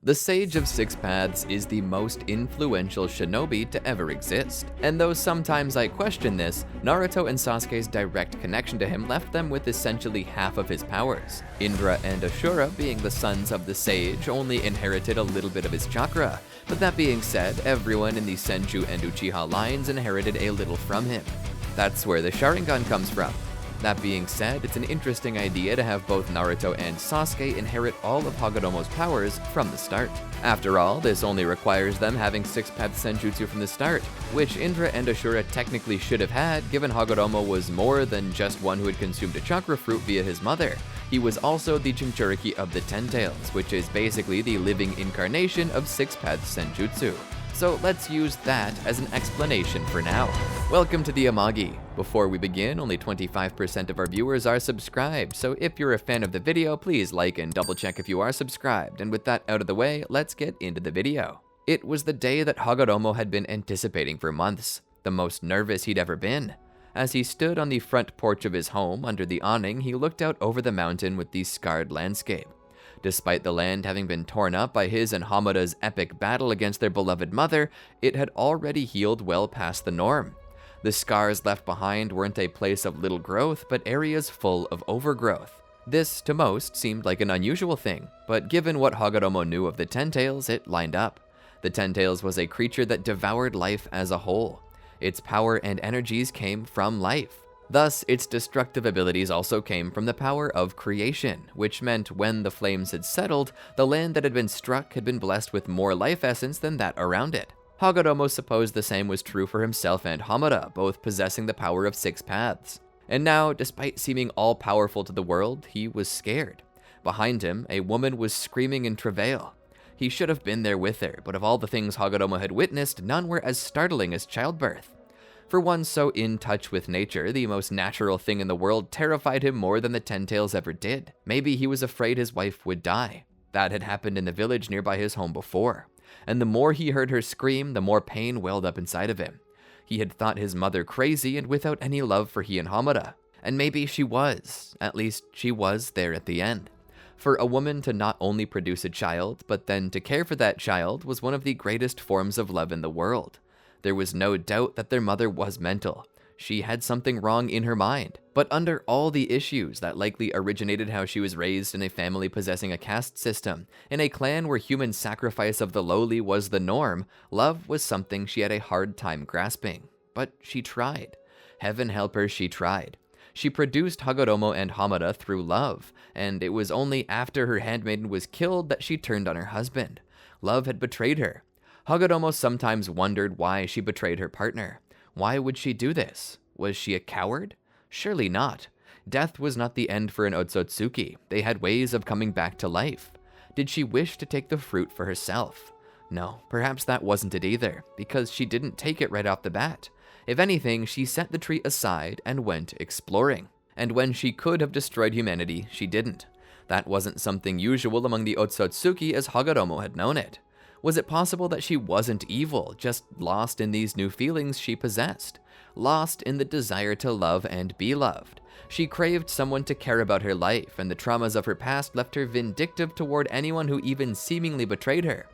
The Sage of Six Paths is the most influential shinobi to ever exist, and though sometimes I question this, Naruto and Sasuke's direct connection to him left them with essentially half of his powers. Indra and Asura, being the sons of the Sage, only inherited a little bit of his chakra, but that being said, everyone in the Senju and Uchiha lines inherited a little from him. That's where the Sharingan comes from. That being said, it's an interesting idea to have both Naruto and Sasuke inherit all of Hagoromo's powers from the start. After all, this only requires them having Six Paths Senjutsu from the start, which Indra and Asura technically should have had, given Hagoromo was more than just one who had consumed a chakra fruit via his mother. He was also the Jinchuriki of the Ten Tails, which is basically the living incarnation of Six Paths Senjutsu. So let's use that as an explanation for now. Welcome to the Amagi. Before we begin, only 25% of our viewers are subscribed, so if you're a fan of the video, please like and double check if you are subscribed, and with that out of the way, let's get into the video. It was the day that Hagoromo had been anticipating for months, the most nervous he'd ever been. As he stood on the front porch of his home under the awning, he looked out over the mountain with the scarred landscape. Despite the land having been torn up by his and Hamada's epic battle against their beloved mother, it had already healed well past the norm. The scars left behind weren't a place of little growth, but areas full of overgrowth. This, to most, seemed like an unusual thing, but given what Hagoromo knew of the Ten Tails, it lined up. The Ten Tails was a creature that devoured life as a whole. Its power and energies came from life. Thus, its destructive abilities also came from the power of creation, which meant when the flames had settled, the land that had been struck had been blessed with more life essence than that around it. Hagoromo supposed the same was true for himself and Hamada, both possessing the power of Six Paths. And now, despite seeming all-powerful to the world, he was scared. Behind him, a woman was screaming in travail. He should have been there with her, but of all the things Hagoromo had witnessed, none were as startling as childbirth. For one so in touch with nature, the most natural thing in the world terrified him more than the Ten Tails ever did. Maybe he was afraid his wife would die. That had happened in the village nearby his home before. And the more he heard her scream, the more pain welled up inside of him. He had thought his mother crazy and without any love for he and Hamada. And maybe she was. At least she was there at the end. For a woman to not only produce a child, but then to care for that child was one of the greatest forms of love in the world. There was no doubt that their mother was mental. She had something wrong in her mind. But under all the issues that likely originated how she was raised in a family possessing a caste system, in a clan where human sacrifice of the lowly was the norm, love was something she had a hard time grasping. But she tried. Heaven help her, she tried. She produced Hagoromo and Hamada through love, and it was only after her handmaiden was killed that she turned on her husband. Love had betrayed her. Hagoromo sometimes wondered why she betrayed her partner. Why would she do this? Was she a coward? Surely not. Death was not the end for an Otsutsuki. They had ways of coming back to life. Did she wish to take the fruit for herself? No, perhaps that wasn't it either, because she didn't take it right off the bat. If anything, she set the tree aside and went exploring. And when she could have destroyed humanity, she didn't. That wasn't something usual among the Otsutsuki as Hagoromo had known it. Was it possible that she wasn't evil, just lost in these new feelings she possessed? Lost in the desire to love and be loved. She craved someone to care about her life, and the traumas of her past left her vindictive toward anyone who even seemingly betrayed her.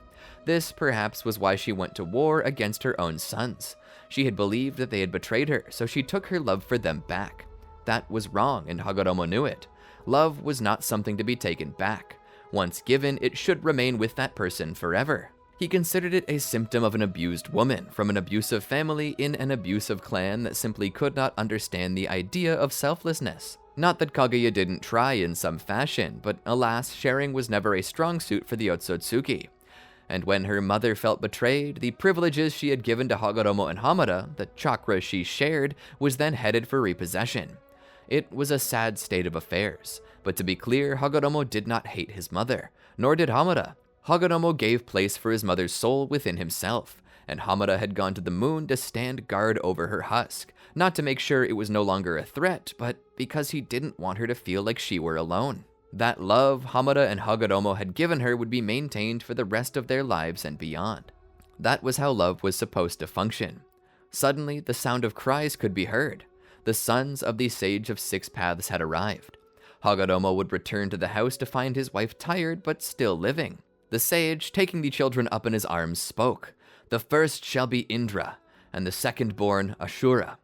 This, perhaps, was why she went to war against her own sons. She had believed that they had betrayed her, so she took her love for them back. That was wrong, and Hagoromo knew it. Love was not something to be taken back. Once given, it should remain with that person forever. He considered it a symptom of an abused woman from an abusive family in an abusive clan that simply could not understand the idea of selflessness. Not that Kaguya didn't try in some fashion, but alas, sharing was never a strong suit for the Otsutsuki. And when her mother felt betrayed, the privileges she had given to Hagoromo and Hamada, the chakra she shared, was then headed for repossession. It was a sad state of affairs, but to be clear, Hagoromo did not hate his mother, nor did Hamada. Hagoromo gave place for his mother's soul within himself, and Hamada had gone to the moon to stand guard over her husk, not to make sure it was no longer a threat, but because he didn't want her to feel like she were alone. That love Hamada and Hagoromo had given her would be maintained for the rest of their lives and beyond. That was how love was supposed to function. Suddenly, the sound of cries could be heard. The sons of the Sage of Six Paths had arrived. Hagoromo would return to the house to find his wife tired but still living. The sage, taking the children up in his arms, spoke. "The first shall be Indra, and the second born Asura."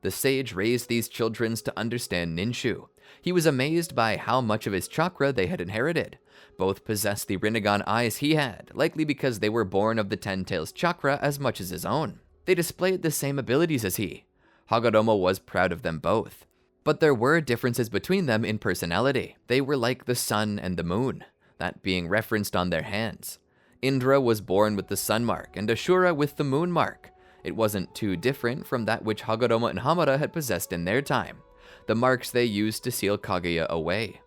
The sage raised these children to understand Ninshu. He was amazed by how much of his chakra they had inherited. Both possessed the Rinnegan eyes he had, likely because they were born of the Ten Tails chakra as much as his own. They displayed the same abilities as he. Hagoromo was proud of them both. But there were differences between them in personality. They were like the sun and the moon, that being referenced on their hands. Indra was born with the sun mark, and Ashura with the moon mark. It wasn't too different from that which Hagoromo and Hamada had possessed in their time, the marks they used to seal Kaguya away.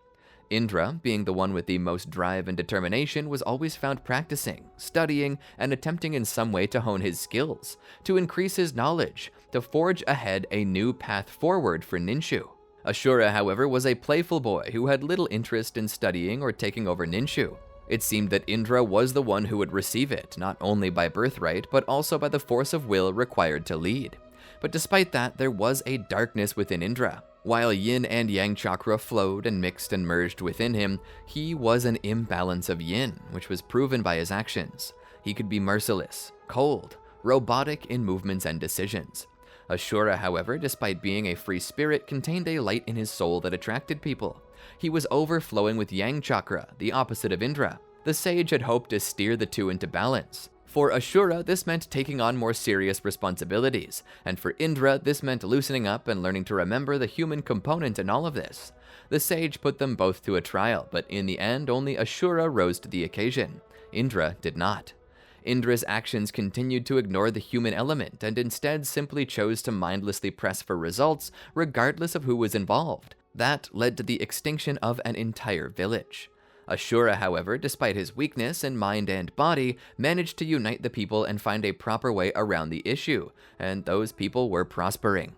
Indra, being the one with the most drive and determination, was always found practicing, studying, and attempting in some way to hone his skills, to increase his knowledge, to forge ahead a new path forward for Ninshu. Ashura, however, was a playful boy who had little interest in studying or taking over Ninshu. It seemed that Indra was the one who would receive it, not only by birthright, but also by the force of will required to lead. But despite that, there was a darkness within Indra. While yin and yang chakra flowed and mixed and merged within him, he was an imbalance of yin, which was proven by his actions. He could be merciless, cold, robotic in movements and decisions. Ashura, however, despite being a free spirit, contained a light in his soul that attracted people. He was overflowing with yang chakra, the opposite of Indra. The sage had hoped to steer the two into balance. For Ashura, this meant taking on more serious responsibilities, and for Indra, this meant loosening up and learning to remember the human component in all of this. The sage put them both to a trial, but in the end, only Ashura rose to the occasion. Indra did not. Indra's actions continued to ignore the human element, and instead simply chose to mindlessly press for results, regardless of who was involved. That led to the extinction of an entire village. Ashura, however, despite his weakness in mind and body, managed to unite the people and find a proper way around the issue, and those people were prospering.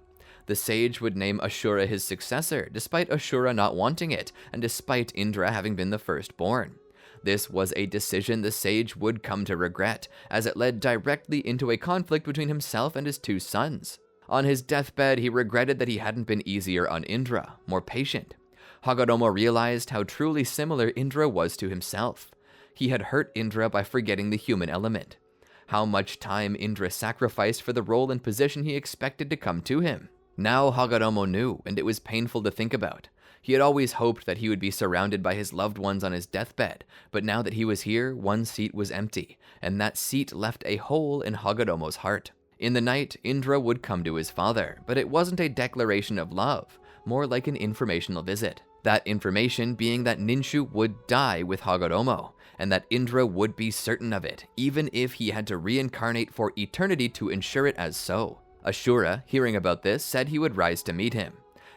The sage would name Ashura his successor, despite Ashura not wanting it, and despite Indra having been the firstborn. This was a decision the sage would come to regret, as it led directly into a conflict between himself and his two sons. On his deathbed, he regretted that he hadn't been easier on Indra, more patient. Hagoromo realized how truly similar Indra was to himself. He had hurt Indra by forgetting the human element. How much time Indra sacrificed for the role and position he expected to come to him. Now Hagoromo knew, and it was painful to think about. He had always hoped that he would be surrounded by his loved ones on his deathbed, but now that he was here, one seat was empty, and that seat left a hole in Hagoromo's heart. In the night, Indra would come to his father, but it wasn't a declaration of love, more like an informational visit. That information being that Ninshu would die with Hagoromo, and that Indra would be certain of it, even if he had to reincarnate for eternity to ensure it as so. Ashura, hearing about this, said he would rise to meet him,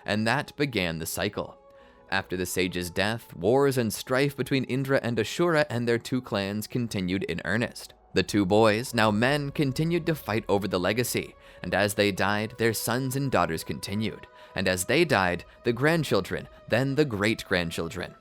and that began the cycle. After the sage's death, wars and strife between Indra and Ashura and their two clans continued in earnest. The two boys, now men, continued to fight over the legacy, and as they died, their sons and daughters continued. And as they died, the grandchildren, then the great-grandchildren.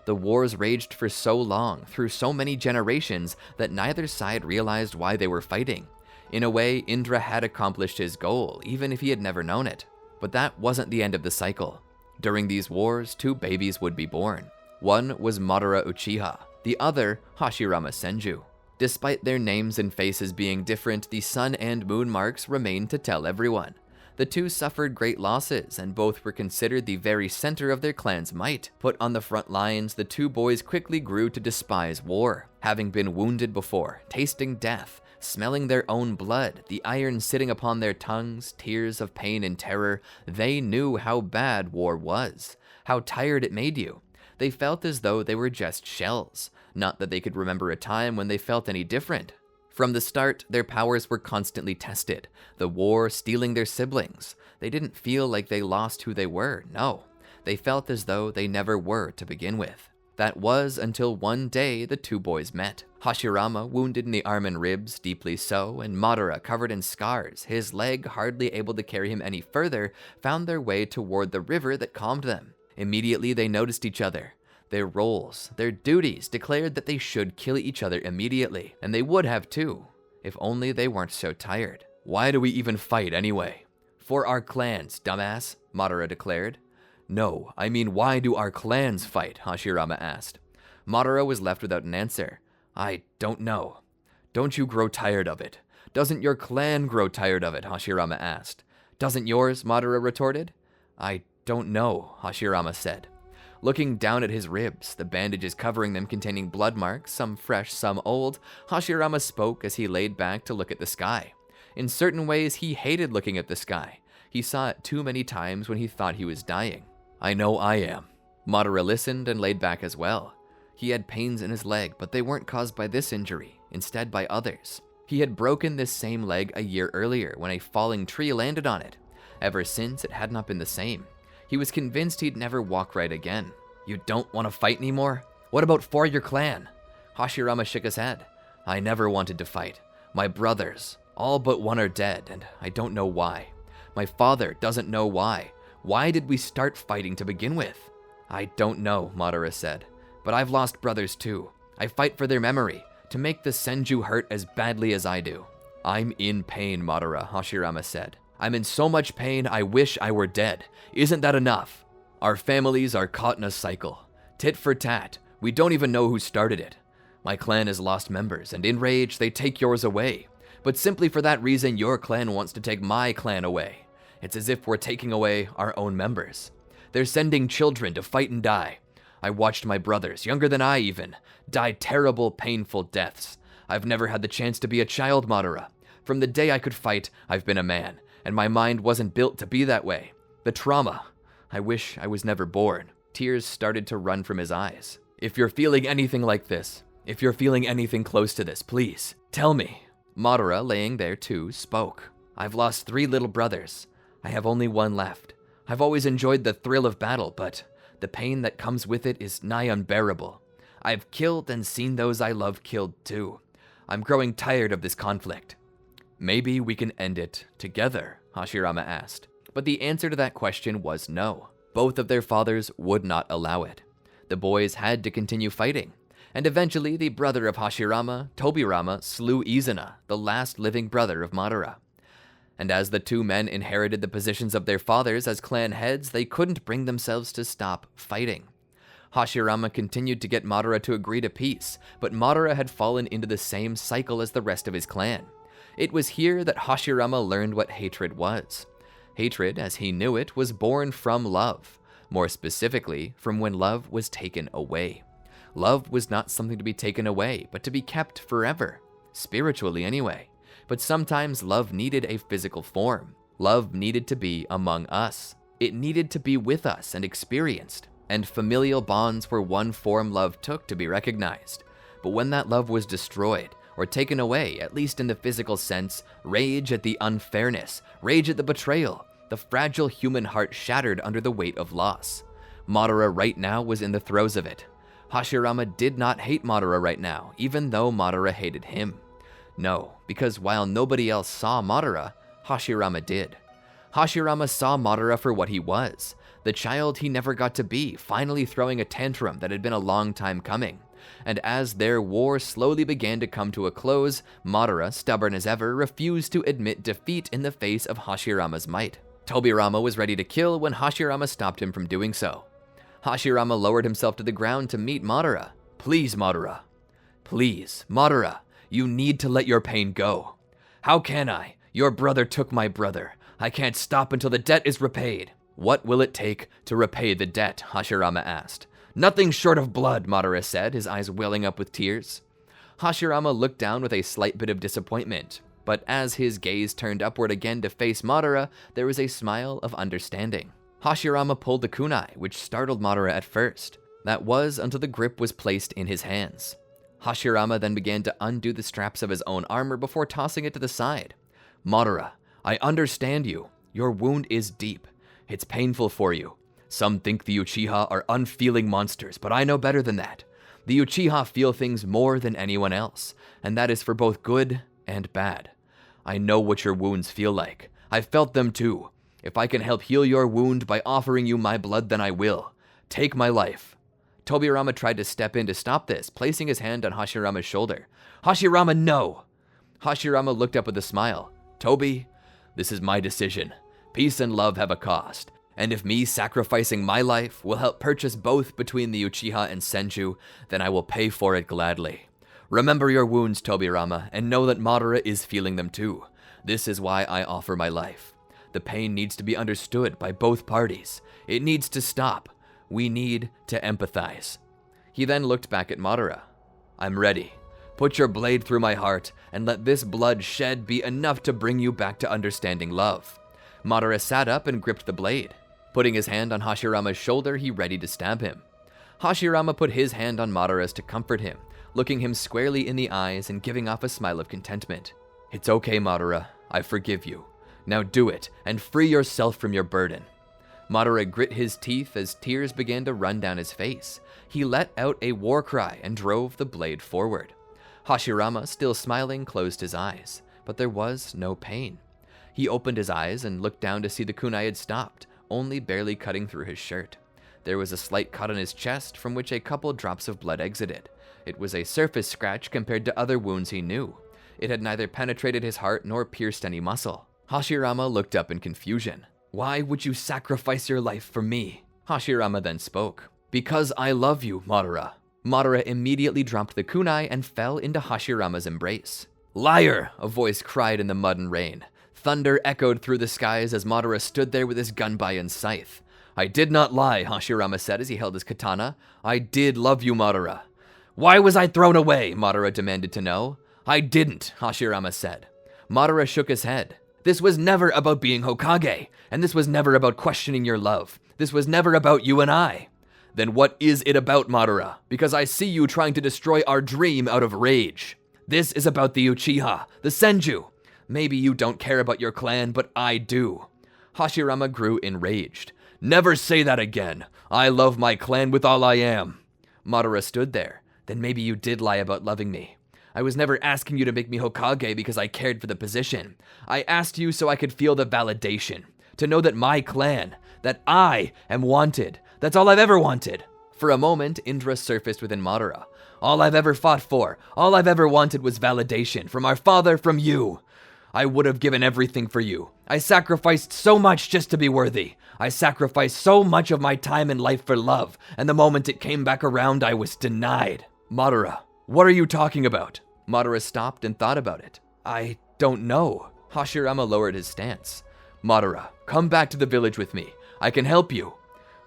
The wars raged for so long, through so many generations, that neither side realized why they were fighting. In a way, Indra had accomplished his goal, even if he had never known it. But that wasn't the end of the cycle. During these wars, two babies would be born. One was Madara Uchiha, the other Hashirama Senju. Despite their names and faces being different, the sun and moon marks remained to tell everyone. The two suffered great losses, and both were considered the very center of their clan's might. Put on the front lines, the two boys quickly grew to despise war. Having been wounded before, tasting death, smelling their own blood, the iron sitting upon their tongues, tears of pain and terror, they knew how bad war was, how tired it made you. They felt as though they were just shells, not that they could remember a time when they felt any different. From the start, their powers were constantly tested, the war stealing their siblings. They didn't feel like they lost who they were, no. They felt as though they never were to begin with. That was until one day the two boys met. Hashirama, wounded in the arm and ribs, deeply so, and Madara, covered in scars, his leg hardly able to carry him any further, found their way toward the river that calmed them. Immediately they noticed each other. Their roles, their duties declared that they should kill each other immediately, and they would have too, if only they weren't so tired. Why do we even fight anyway? For our clans, dumbass, Madara declared. No, I mean why do our clans fight? Hashirama asked. Madara was left without an answer. I don't know. Don't you grow tired of it? Doesn't your clan grow tired of it? Hashirama asked. Doesn't yours? Madara retorted. I don't know, Hashirama said. Looking down at his ribs, the bandages covering them containing blood marks, some fresh, some old, Hashirama spoke as he laid back to look at the sky. In certain ways, he hated looking at the sky. He saw it too many times when he thought he was dying. I know I am. Madara listened and laid back as well. He had pains in his leg, but they weren't caused by this injury, instead by others. He had broken this same leg a year earlier when a falling tree landed on it. Ever since, it had not been the same. He was convinced he'd never walk right again. You don't want to fight anymore? What about for your clan? Hashirama shook his head. I never wanted to fight. My brothers, all but one are dead, and I don't know why. My father doesn't know why. Why did we start fighting to begin with? I don't know, Madara said. But I've lost brothers too. I fight for their memory, to make the Senju hurt as badly as I do. I'm in pain, Madara, Hashirama said. I'm in so much pain I wish I were dead. Isn't that enough? Our families are caught in a cycle. Tit for tat. We don't even know who started it. My clan has lost members, and in rage they take yours away. But simply for that reason, your clan wants to take my clan away. It's as if we're taking away our own members. They're sending children to fight and die. I watched my brothers, younger than I even, die terrible, painful deaths. I've never had the chance to be a child, Madara. From the day I could fight, I've been a man, and my mind wasn't built to be that way. The trauma. I wish I was never born. Tears started to run from his eyes. If you're feeling anything like this, if you're feeling anything close to this, please, tell me. Madara, laying there too, spoke. I've lost 3 little brothers. I have only one left. I've always enjoyed the thrill of battle, but the pain that comes with it is nigh unbearable. I've killed and seen those I love killed too. I'm growing tired of this conflict. Maybe we can end it together, Hashirama asked. But the answer to that question was no. Both of their fathers would not allow it. The boys had to continue fighting, and eventually the brother of Hashirama, Tobirama, slew Izuna, the last living brother of Madara. And as the 2 men inherited the positions of their fathers as clan heads, they couldn't bring themselves to stop fighting. Hashirama continued to get Madara to agree to peace, but Madara had fallen into the same cycle as the rest of his clan. It was here that Hashirama learned what hatred was. Hatred, as he knew it, was born from love. More specifically, from when love was taken away. Love was not something to be taken away, but to be kept forever. Spiritually, anyway. But sometimes love needed a physical form. Love needed to be among us. It needed to be with us and experienced. And familial bonds were one form love took to be recognized. But when that love was destroyed, or taken away, at least in the physical sense, rage at the unfairness, rage at the betrayal, the fragile human heart shattered under the weight of loss. Madara right now was in the throes of it. Hashirama did not hate Madara right now, even though Madara hated him. No, because while nobody else saw Madara, Hashirama did. Hashirama saw Madara for what he was, the child he never got to be, finally throwing a tantrum that had been a long time coming. And as their war slowly began to come to a close, Madara, stubborn as ever, refused to admit defeat in the face of Hashirama's might. Tobirama was ready to kill when Hashirama stopped him from doing so. Hashirama lowered himself to the ground to meet Madara. Please, Madara. Please, Madara. You need to let your pain go. How can I? Your brother took my brother. I can't stop until the debt is repaid. What will it take to repay the debt? Hashirama asked. Nothing short of blood, Madara said, his eyes welling up with tears. Hashirama looked down with a slight bit of disappointment, but as his gaze turned upward again to face Madara, there was a smile of understanding. Hashirama pulled the kunai, which startled Madara at first. That was until the grip was placed in his hands. Hashirama then began to undo the straps of his own armor before tossing it to the side. Madara, I understand you. Your wound is deep. It's painful for you. Some think the Uchiha are unfeeling monsters, but I know better than that. The Uchiha feel things more than anyone else, and that is for both good and bad. I know what your wounds feel like. I've felt them too. If I can help heal your wound by offering you my blood, then I will. Take my life. Tobirama tried to step in to stop this, placing his hand on Hashirama's shoulder. Hashirama, no! Hashirama looked up with a smile. Tobi, this is my decision. Peace and love have a cost, and if me sacrificing my life will help purchase both between the Uchiha and Senju, then I will pay for it gladly. Remember your wounds, Tobirama, and know that Madara is feeling them too. This is why I offer my life. The pain needs to be understood by both parties. It needs to stop. We need to empathize. He then looked back at Madara. I'm ready. Put your blade through my heart, and let this blood shed be enough to bring you back to understanding love. Madara sat up and gripped the blade. Putting his hand on Hashirama's shoulder, he readied to stab him. Hashirama put his hand on Madara's to comfort him, looking him squarely in the eyes and giving off a smile of contentment. It's okay, Madara. I forgive you. Now do it, and free yourself from your burden. Madara grit his teeth as tears began to run down his face. He let out a war cry and drove the blade forward. Hashirama, still smiling, closed his eyes, but there was no pain. He opened his eyes and looked down to see the kunai had stopped, only barely cutting through his shirt. There was a slight cut on his chest from which a couple drops of blood exited. It was a surface scratch compared to other wounds he knew. It had neither penetrated his heart nor pierced any muscle. Hashirama looked up in confusion. Why would you sacrifice your life for me? Hashirama then spoke. Because I love you, Madara. Madara immediately dropped the kunai and fell into Hashirama's embrace. Liar! A voice cried in the mud and rain. Thunder echoed through the skies as Madara stood there with his gunbai and scythe. I did not lie, Hashirama said as he held his katana. I did love you, Madara. Why was I thrown away? Madara demanded to know. I didn't, Hashirama said. Madara shook his head. This was never about being Hokage, and this was never about questioning your love. This was never about you and I. Then what is it about, Madara? Because I see you trying to destroy our dream out of rage. This is about the Uchiha, the Senju. Maybe you don't care about your clan, but I do. Hashirama grew enraged. Never say that again. I love my clan with all I am. Madara stood there. Then maybe you did lie about loving me. I was never asking you to make me Hokage because I cared for the position. I asked you so I could feel the validation. To know that my clan, that I am wanted. That's all I've ever wanted. For a moment, Indra surfaced within Madara. All I've ever fought for, all I've ever wanted was validation from our father, from you. I would have given everything for you. I sacrificed so much just to be worthy. I sacrificed so much of my time and life for love, and the moment it came back around, I was denied. Madara, what are you talking about? Madara stopped and thought about it. I don't know. Hashirama lowered his stance. Madara, come back to the village with me. I can help you.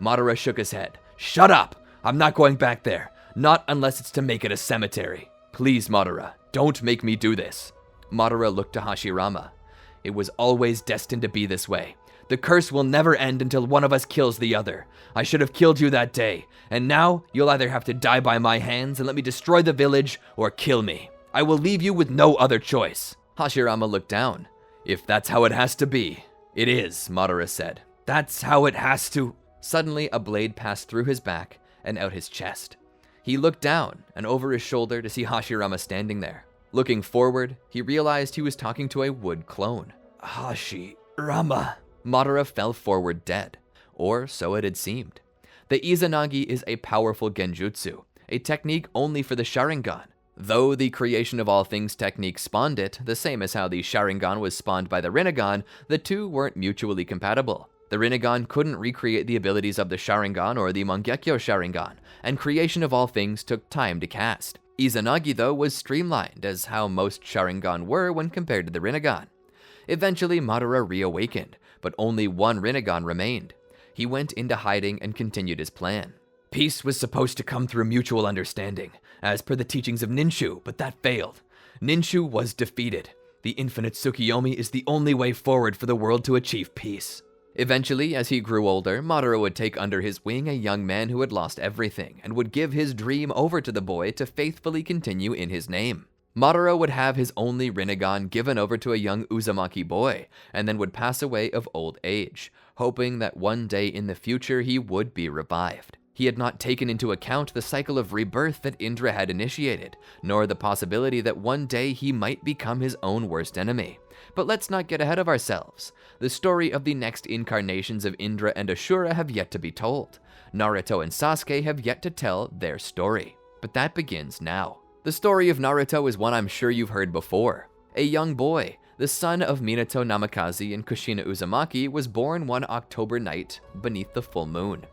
Madara shook his head. Shut up! I'm not going back there. Not unless it's to make it a cemetery. Please, Madara, don't make me do this. Madara looked to Hashirama. It was always destined to be this way. The curse will never end until one of us kills the other. I should have killed you that day, and now you'll either have to die by my hands and let me destroy the village, or kill me. I will leave you with no other choice. Hashirama looked down. If that's how it has to be. It is, Madara said. That's how it has to. Suddenly, a blade passed through his back and out his chest. He looked down and over his shoulder to see Hashirama standing there. Looking forward, he realized he was talking to a wood clone. Hashirama. Madara fell forward dead, or so it had seemed. The Izanagi is a powerful genjutsu, a technique only for the Sharingan. Though the creation of all things technique spawned it, the same as how the Sharingan was spawned by the Rinnegan, the two weren't mutually compatible. The Rinnegan couldn't recreate the abilities of the Sharingan or the Mangekyo Sharingan, and creation of all things took time to cast. Izanagi, though, was streamlined as how most Sharingan were when compared to the Rinnegan. Eventually, Madara reawakened, but only one Rinnegan remained. He went into hiding and continued his plan. Peace was supposed to come through mutual understanding, as per the teachings of Ninshu, but that failed. Ninshu was defeated. The infinite Tsukiyomi is the only way forward for the world to achieve peace. Eventually, as he grew older, Madara would take under his wing a young man who had lost everything, and would give his dream over to the boy to faithfully continue in his name. Madara would have his only Rinnegan given over to a young Uzumaki boy, and then would pass away of old age, hoping that one day in the future he would be revived. He had not taken into account the cycle of rebirth that Indra had initiated, nor the possibility that one day he might become his own worst enemy. But let's not get ahead of ourselves. The story of the next incarnations of Indra and Asura have yet to be told. Naruto and Sasuke have yet to tell their story. But that begins now. The story of Naruto is one I'm sure you've heard before. A young boy, the son of Minato Namikaze and Kushina Uzumaki, was born one October night beneath the full moon.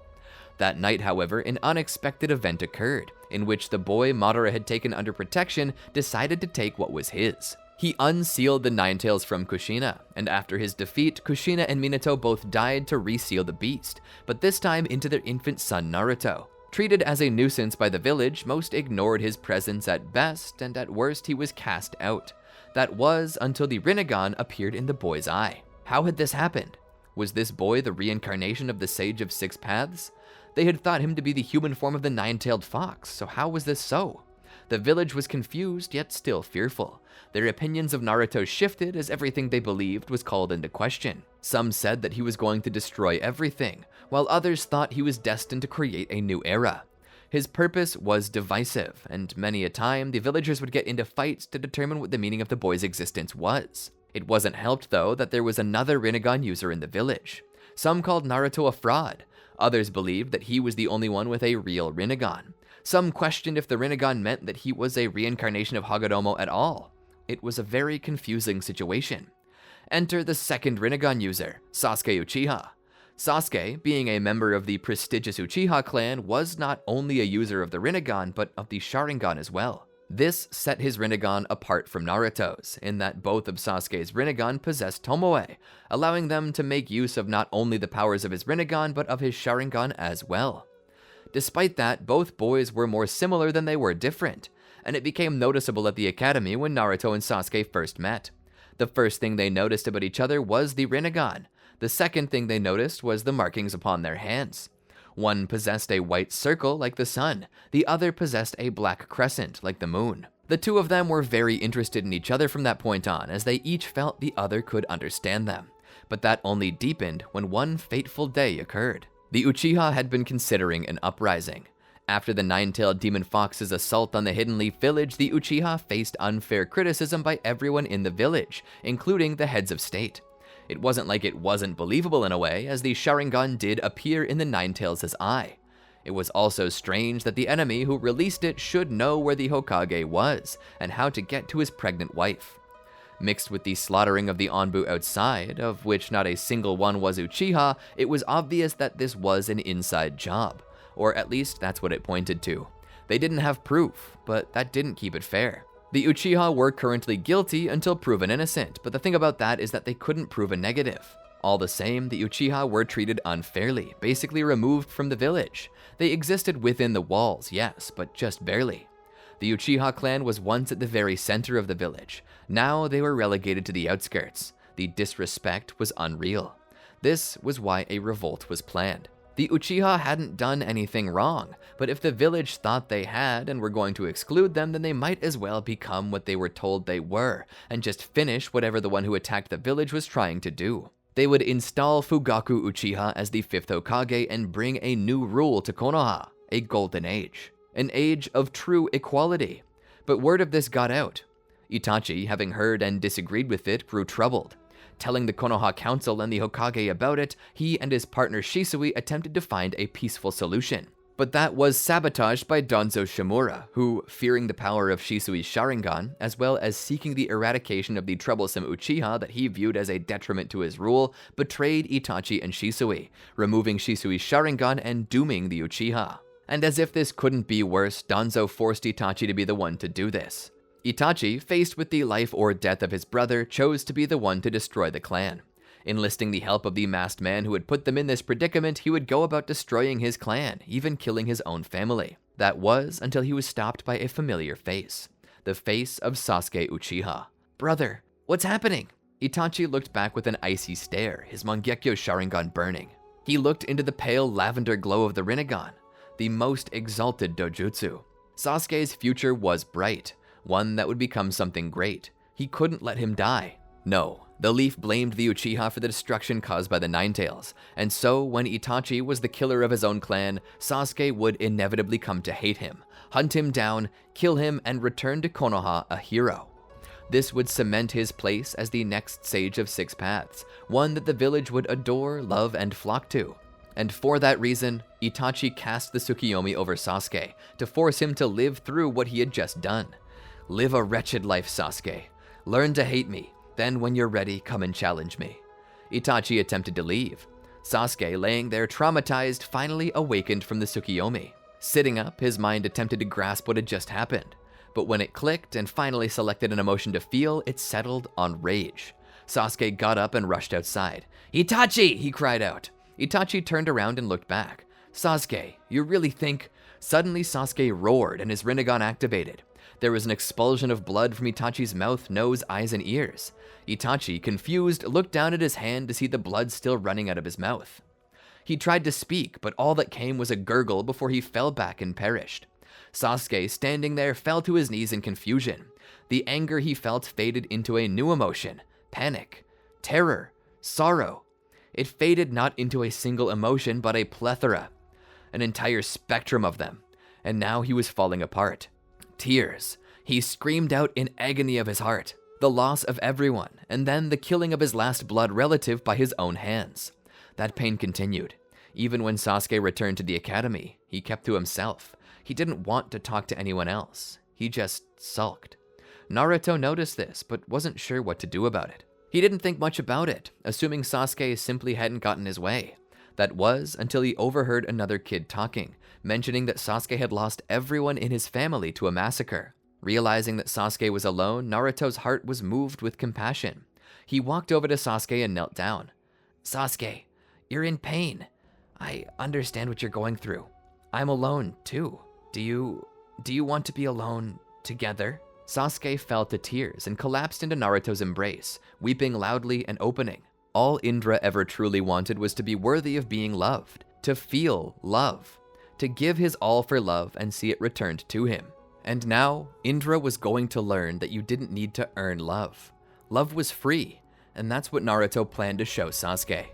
That night, however, an unexpected event occurred. in which the boy Madara had taken under protection decided to take what was his. He unsealed the Nine Tails from Kushina, and after his defeat, Kushina and Minato both died to reseal the beast, but this time into their infant son Naruto. Treated as a nuisance by the village, most ignored his presence at best, and at worst he was cast out. That was until the Rinnegan appeared in the boy's eye. How had this happened? Was this boy the reincarnation of the Sage of Six Paths? They had thought him to be the human form of the nine-tailed fox, so how was this so? The village was confused, yet still fearful. Their opinions of Naruto shifted as everything they believed was called into question. Some said that he was going to destroy everything, while others thought he was destined to create a new era. His purpose was divisive, and many a time the villagers would get into fights to determine what the meaning of the boy's existence was. It wasn't helped, though, that there was another Rinnegan user in the village. Some called Naruto a fraud. Others believed that he was the only one with a real Rinnegan. Some questioned if the Rinnegan meant that he was a reincarnation of Hagoromo at all. It was a very confusing situation. Enter the second Rinnegan user, Sasuke Uchiha. Sasuke, being a member of the prestigious Uchiha clan, was not only a user of the Rinnegan, but of the Sharingan as well. This set his Rinnegan apart from Naruto's, in that both of Sasuke's Rinnegan possessed Tomoe, allowing them to make use of not only the powers of his Rinnegan, but of his Sharingan as well. Despite that, both boys were more similar than they were different, and it became noticeable at the academy when Naruto and Sasuke first met. The first thing they noticed about each other was the Rinnegan. The second thing they noticed was the markings upon their hands. One possessed a white circle like the sun, the other possessed a black crescent like the moon. The two of them were very interested in each other from that point on, as they each felt the other could understand them. But that only deepened when one fateful day occurred. The Uchiha had been considering an uprising. After the nine-tailed demon fox's assault on the Hidden Leaf village, the Uchiha faced unfair criticism by everyone in the village, including the heads of state. It wasn't like it wasn't believable in a way, as the Sharingan did appear in the Nine-Tails' eye. It was also strange that the enemy who released it should know where the Hokage was, and how to get to his pregnant wife. Mixed with the slaughtering of the Anbu outside, of which not a single one was Uchiha, it was obvious that this was an inside job. Or at least that's what it pointed to. They didn't have proof, but that didn't keep it fair. The Uchiha were currently guilty until proven innocent, but the thing about that is that they couldn't prove a negative. All the same, the Uchiha were treated unfairly, basically removed from the village. They existed within the walls, yes, but just barely. The Uchiha clan was once at the very center of the village. Now they were relegated to the outskirts. The disrespect was unreal. This was why a revolt was planned. The Uchiha hadn't done anything wrong, but if the village thought they had and were going to exclude them, then they might as well become what they were told they were, and just finish whatever the one who attacked the village was trying to do. They would install Fugaku Uchiha as the 5th Hokage and bring a new rule to Konoha, a golden age. An age of true equality. But word of this got out. Itachi, having heard and disagreed with it, grew troubled. Telling the Konoha Council and the Hokage about it, he and his partner Shisui attempted to find a peaceful solution. But that was sabotaged by Danzo Shimura, who, fearing the power of Shisui's Sharingan, as well as seeking the eradication of the troublesome Uchiha that he viewed as a detriment to his rule, betrayed Itachi and Shisui, removing Shisui's Sharingan and dooming the Uchiha. And as if this couldn't be worse, Danzo forced Itachi to be the one to do this. Itachi, faced with the life or death of his brother, chose to be the one to destroy the clan. Enlisting the help of the masked man who had put them in this predicament, he would go about destroying his clan, even killing his own family. That was until he was stopped by a familiar face. The face of Sasuke Uchiha. "Brother, what's happening?" Itachi looked back with an icy stare, his Mangekyo Sharingan burning. He looked into the pale lavender glow of the Rinnegan, the most exalted dojutsu. Sasuke's future was bright, one that would become something great. He couldn't let him die. No, the leaf blamed the Uchiha for the destruction caused by the Nine-Tails, and so when Itachi was the killer of his own clan, Sasuke would inevitably come to hate him, hunt him down, kill him, and return to Konoha a hero. This would cement his place as the next sage of Six Paths, one that the village would adore, love, and flock to. And for that reason, Itachi cast the Tsukiyomi over Sasuke to force him to live through what he had just done. Live a wretched life, Sasuke. Learn to hate me. Then when you're ready, come and challenge me. Itachi attempted to leave. Sasuke, laying there traumatized, finally awakened from the Tsukiyomi. Sitting up, his mind attempted to grasp what had just happened. But when it clicked and finally selected an emotion to feel, it settled on rage. Sasuke got up and rushed outside. "Itachi!" he cried out. Itachi turned around and looked back. "Sasuke, you really think..." Suddenly Sasuke roared and his Rinnegan activated. There was an expulsion of blood from Itachi's mouth, nose, eyes, and ears. Itachi, confused, looked down at his hand to see the blood still running out of his mouth. He tried to speak, but all that came was a gurgle before he fell back and perished. Sasuke, standing there, fell to his knees in confusion. The anger he felt faded into a new emotion: panic, terror, sorrow. It faded not into a single emotion, but a plethora, an entire spectrum of them. And now he was falling apart. Tears. He screamed out in agony of his heart. The loss of everyone, and then the killing of his last blood relative by his own hands. That pain continued. Even when Sasuke returned to the academy, he kept to himself. He didn't want to talk to anyone else. He just sulked. Naruto noticed this, but wasn't sure what to do about it. He didn't think much about it, assuming Sasuke simply hadn't gotten his way. That was until he overheard another kid talking, mentioning that Sasuke had lost everyone in his family to a massacre. Realizing that Sasuke was alone, Naruto's heart was moved with compassion. He walked over to Sasuke and knelt down. "Sasuke, you're in pain. I understand what you're going through. I'm alone, too. Do you want to be alone together?" Sasuke fell to tears and collapsed into Naruto's embrace, weeping loudly and opening. All Indra ever truly wanted was to be worthy of being loved, to feel love, to give his all for love and see it returned to him. And now, Indra was going to learn that you didn't need to earn love. Love was free, and that's what Naruto planned to show Sasuke.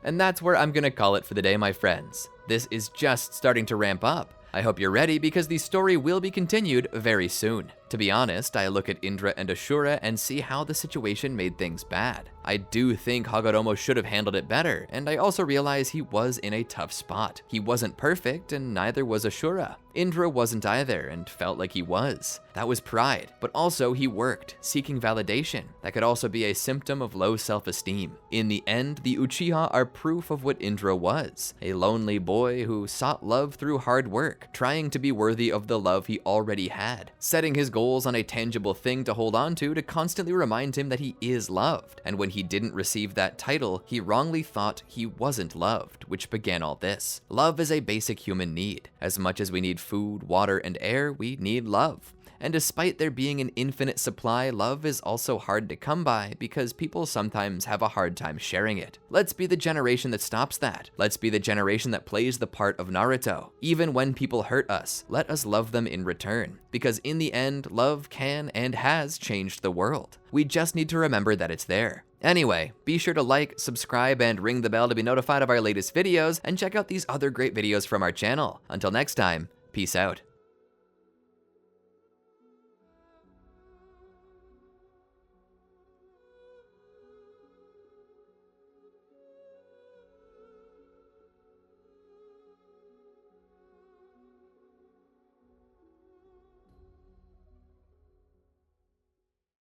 And that's where I'm gonna call it for the day, my friends. This is just starting to ramp up. I hope you're ready because the story will be continued very soon. To be honest, I look at Indra and Asura and see how the situation made things bad. I do think Hagoromo should have handled it better, and I also realize he was in a tough spot. He wasn't perfect, and neither was Asura. Indra wasn't either, and felt like he was. That was pride, but also he worked, seeking validation. That could also be a symptom of low self-esteem. In the end, the Uchiha are proof of what Indra was. A lonely boy who sought love through hard work, trying to be worthy of the love he already had, setting his goals on a tangible thing to hold on to constantly remind him that he is loved. And when he didn't receive that title, he wrongly thought he wasn't loved, which began all this. Love is a basic human need. As much as we need food, water, and air, we need love. And despite there being an infinite supply, love is also hard to come by because people sometimes have a hard time sharing it. Let's be the generation that stops that. Let's be the generation that plays the part of Naruto. Even when people hurt us, let us love them in return. Because in the end, love can and has changed the world. We just need to remember that it's there. Anyway, be sure to like, subscribe, and ring the bell to be notified of our latest videos, and check out these other great videos from our channel. Until next time, peace out.